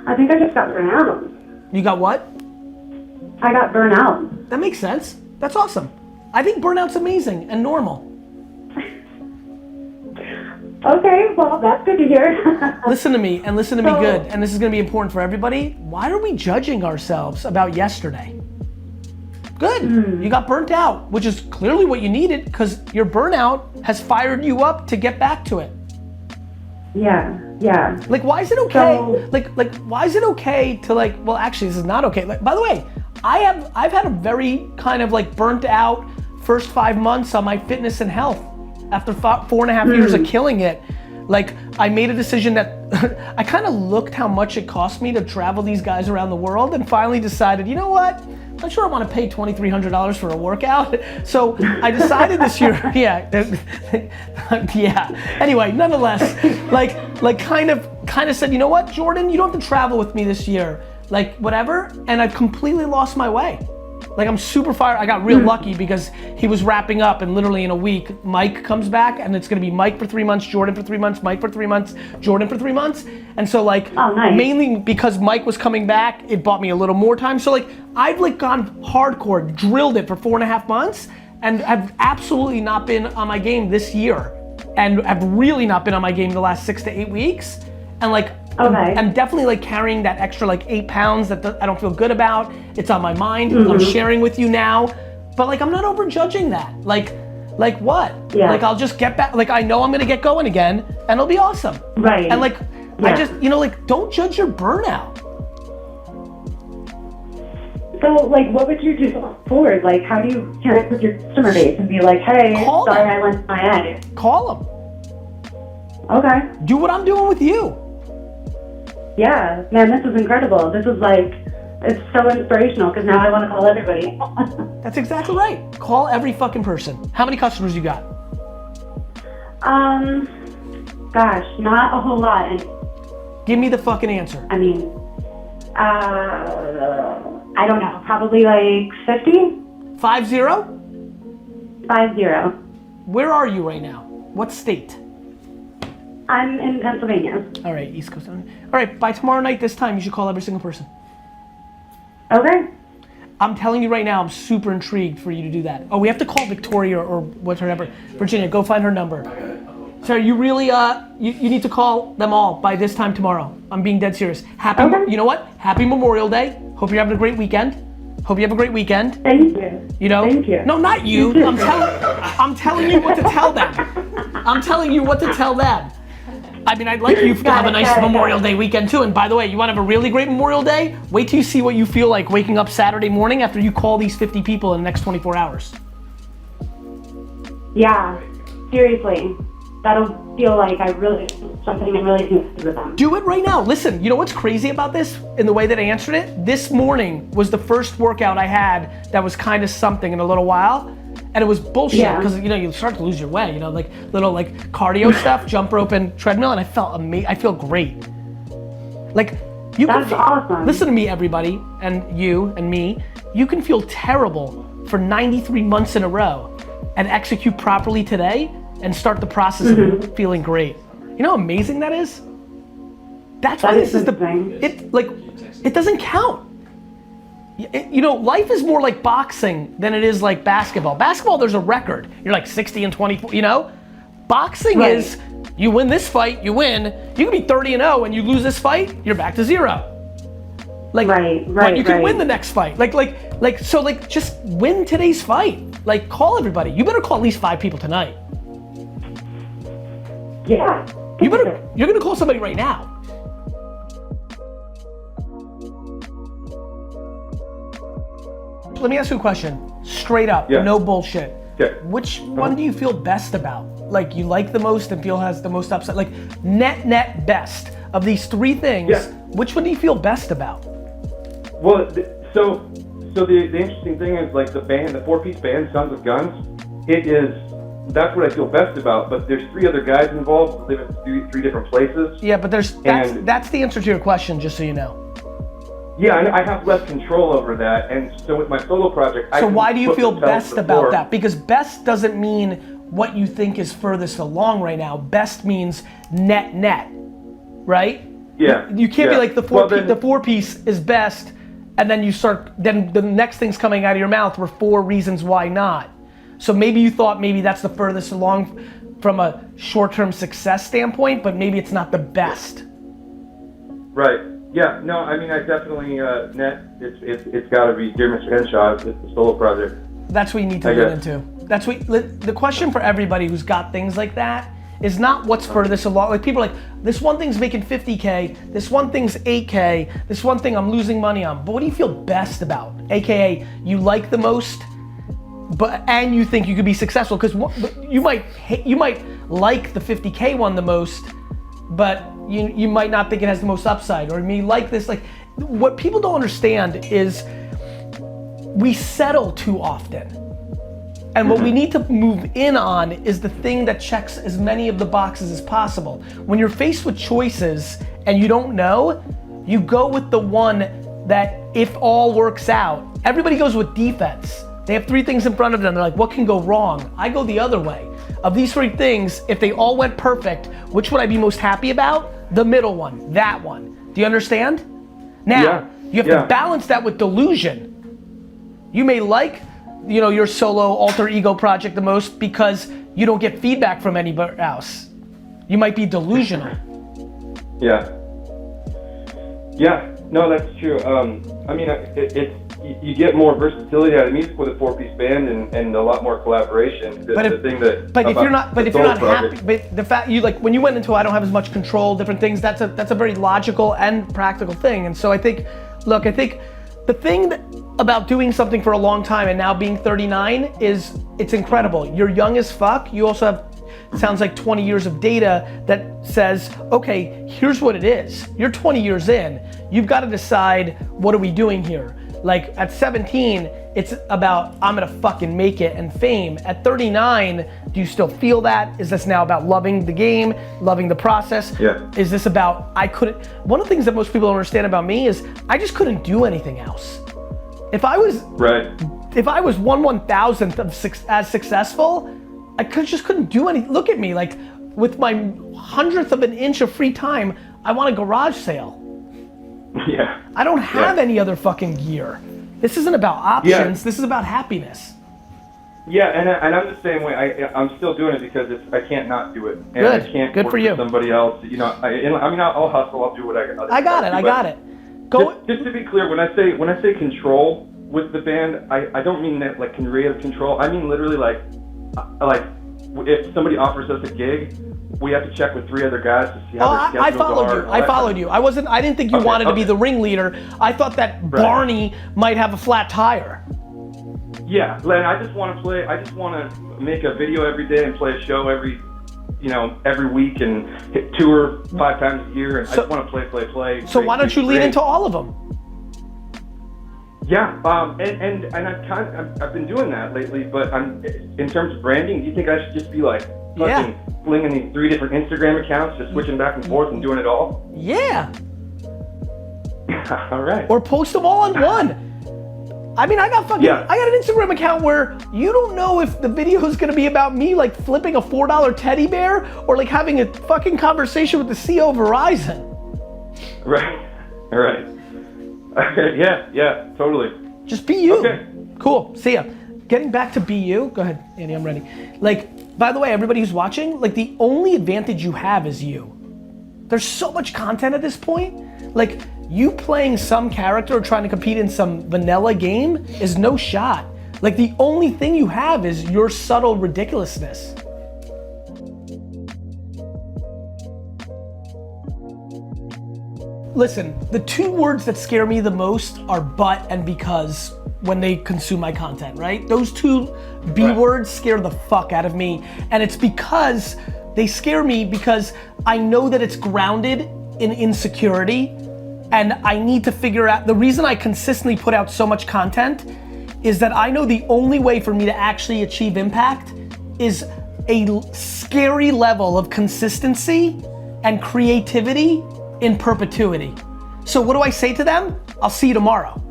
I think I just got burnt out. You got what? I got burnt out. That makes sense. That's awesome. I think burnout's amazing and normal. Okay, well, that's good to hear. Listen to me, and listen to me good, and this is gonna be important for everybody. Why are we judging ourselves about yesterday? Good, you got burnt out, which is clearly what you needed, because your burnout has fired you up to get back to it. Yeah. Like, why is it okay? Like, why is it okay to well, actually, this is not okay. Like, by the way, I've had a very kind of burnt out first 5 months on my fitness and health. After 4.5 years of killing it, I made a decision that I kind of looked how much it cost me to travel these guys around the world, and finally decided, you know what? I'm not sure I want to pay $2,300 for a workout. So I decided this year, yeah. Anyway, nonetheless, kind of said, you know what, Jordan, you don't have to travel with me this year, whatever. And I've completely lost my way. I'm super fired. I got real lucky because he was wrapping up, and literally in a week, Mike comes back, and it's gonna be Mike for 3 months, Jordan for 3 months, Mike for 3 months, Jordan for 3 months. And so oh, nice. Mainly because Mike was coming back, it bought me a little more time. So I've gone hardcore, drilled it for 4.5 months, and I've absolutely not been on my game this year. And I've really not been on my game the last 6 to 8 weeks. And okay. I'm definitely carrying that extra 8 pounds that I don't feel good about. It's on my mind. I'm sharing with you now, but I'm not overjudging that. Like what? Yeah. I'll just get back. I know I'm gonna get going again, and it'll be awesome. Right. And yeah. I just don't judge your burnout. So what would you do going forward? How do you connect with your customer base and be like, hey, Call sorry them. I went my egg? Call them. Okay. Do what I'm doing with you. Yeah, man, this is incredible. This is it's so inspirational because now I want to call everybody. That's exactly right. Call every fucking person. How many customers you got? Gosh, not a whole lot. And Give me the fucking answer. I mean, I don't know, probably 50? 50? 50. Where are you right now? What state? I'm in Pennsylvania. All right, East Coast. All right, by tomorrow night this time, you should call every single person. Okay. I'm telling you right now, I'm super intrigued for you to do that. Oh, we have to call Victoria or whatever. Virginia, go find her number. So you really, you need to call them all by this time tomorrow. I'm being dead serious. You know what? Happy Memorial Day. Hope you're having a great weekend. Hope you have a great weekend. Thank you. You know? Thank you. No, not you. I'm telling you what to tell them. I'm telling you what to tell them. I mean, I'd like you to have a nice Memorial Day weekend too. And by the way, you want to have a really great Memorial Day? Wait till you see what you feel like waking up Saturday morning after you call these 50 people in the next 24 hours. Yeah, seriously. That'll feel like I really, something I'm really connected with them. Do it right now. Listen, you know what's crazy about this in the way that I answered it? This morning was the first workout I had that was kind of something in a little while. And it was bullshit because you start to lose your way, little cardio stuff, jump rope and treadmill, and I felt amazing. I feel great. That's awesome. Listen to me, everybody, and you and me. You can feel terrible for 93 months in a row and execute properly today and start the process of feeling great. You know how amazing that is? That's why this is it doesn't count. Life is more like boxing than it is like basketball. Basketball, there's a record. You're 60 and 24, Boxing is, you win this fight, you win. You can be 30-0 and you lose this fight, you're back to 0. But you can win the next fight. Just win today's fight. Call everybody. You better call at least 5 people tonight. Yeah. You're gonna call somebody right now. Let me ask you a question, straight up, no bullshit. Yeah. Which one do you feel best about? You like the most and feel has the most upside? Net best of these 3 things, which one do you feel best about? Well, so the interesting thing is the band, the 4-piece band, Sons of Guns, that's what I feel best about, but there's 3 other guys involved, live in 3 different places. Yeah, but that's the answer to your question, just so you know. Yeah, I have less control over that, and so with my solo project, So why do you feel best about that? Because best doesn't mean what you think is furthest along right now. Best means net, right? Yeah. You can't be yeah. like the four piece is best, and then then the next thing's coming out of your mouth were 4 reasons why not. So maybe you thought maybe that's the furthest along from a short-term success standpoint, but maybe it's not the best. Right. Yeah. No, I mean, I definitely, it's got to be Dear Mr. Henshaw. It's a solo project. That's what you need to lean into. That's what the question for everybody who's got things like that is not what's furthest along. Like people are like, this one thing's making 50K, this one thing's 8K, this one thing I'm losing money on. But what do you feel best about? AKA you like the most, and you think you could be successful, because you might like the 50K one the most, but you might not think it has the most upside, or me like this. Like what people don't understand is we settle too often. And what we need to move in on is the thing that checks as many of the boxes as possible. When you're faced with choices and you don't know, you go with the one that if all works out, everybody goes with defense. They have 3 things in front of them, they're like, what can go wrong? I go the other way. Of these 3 things, if they all went perfect, which would I be most happy about? The middle one, that one. Do you understand? Now, you have to balance that with delusion. You may like your solo alter ego project the most because you don't get feedback from anybody else. You might be delusional. Yeah. Yeah. No, that's true. I mean, you get more versatility out of music with a 4-piece band and a lot more collaboration. But if you're not happy, but the fact when you went into I don't have as much control, different things, that's a very logical and practical thing. And so I think the thing about doing something for a long time and now being 39 is it's incredible. You're young as fuck. You also have, sounds like 20 years of data that says, okay, here's what it is. You're 20 years in. You've got to decide, what are we doing here? Like at 17, it's about, I'm gonna fucking make it and fame. At 39, do you still feel that? Is this now about loving the game, loving the process? Yeah. Is this about, one of the things that most people don't understand about me is I just couldn't do anything else. If I was 1/1000th of as successful, I just couldn't do anything. Look at me, like with my 100th of an inch of free time, I want a garage sale. Yeah. I don't have any other fucking gear. This isn't about options. This is about happiness. Yeah, and I'm the same way. I'm still doing it because I can't not do it. And Good. I can't Good work for you. with somebody else. I'll hustle. I'll do what I got. I got it. Just to be clear, when I say control with the band, I don't mean that like creative control. I mean literally like if somebody offers us a gig, we have to check with 3 other guys to see how their schedules are. I followed you. I didn't think you wanted to be the ringleader. I thought that Barney might have a flat tire. Yeah, Len, I just want to make a video every day and play a show every week and tour 5 times a year, and I just want to play. So why don't you lean into all of them? Yeah, and I've been doing that lately, but in terms of branding, do you think I should just be like fucking flinging these 3 different Instagram accounts, just switching back and forth and doing it all? Yeah. All right. Or post them all on one. I mean, I got an Instagram account where you don't know if the video is gonna be about me like flipping a $4 teddy bear or like having a fucking conversation with the CEO of Verizon. Right. All right. Okay. Yeah. Totally. Just be you. Okay. Cool. See ya. Getting back to be you. Go ahead, Andy. I'm ready. Like, by the way, everybody who's watching, like the only advantage you have is you. There's so much content at this point. Like, you playing some character or trying to compete in some vanilla game is no shot. Like, the only thing you have is your subtle ridiculousness. Listen, the 2 words that scare me the most are but and because when they consume my content, right? Those 2 B words scare the fuck out of me. And it's because they scare me because I know that it's grounded in insecurity. And I need to figure out, the reason I consistently put out so much content is that I know the only way for me to actually achieve impact is a scary level of consistency and creativity in perpetuity. So what do I say to them? I'll see you tomorrow.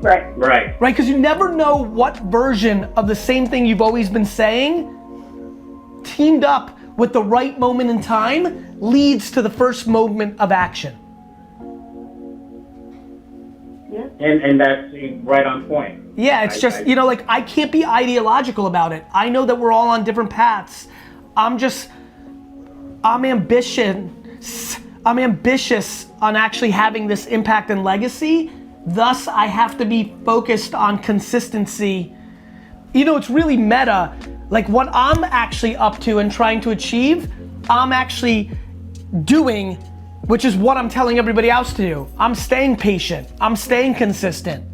Right. Right, because you never know what version of the same thing you've always been saying teamed up with the right moment in time leads to the first moment of action. And that's right on point. Yeah, it's just, you know, like I can't be ideological about it. I know that we're all on different paths. I'm ambitious on actually having this impact and legacy. Thus, I have to be focused on consistency. You know, it's really meta. Like what I'm actually up to and trying to achieve, I'm actually doing, which is what I'm telling everybody else to do. I'm staying patient. I'm staying consistent.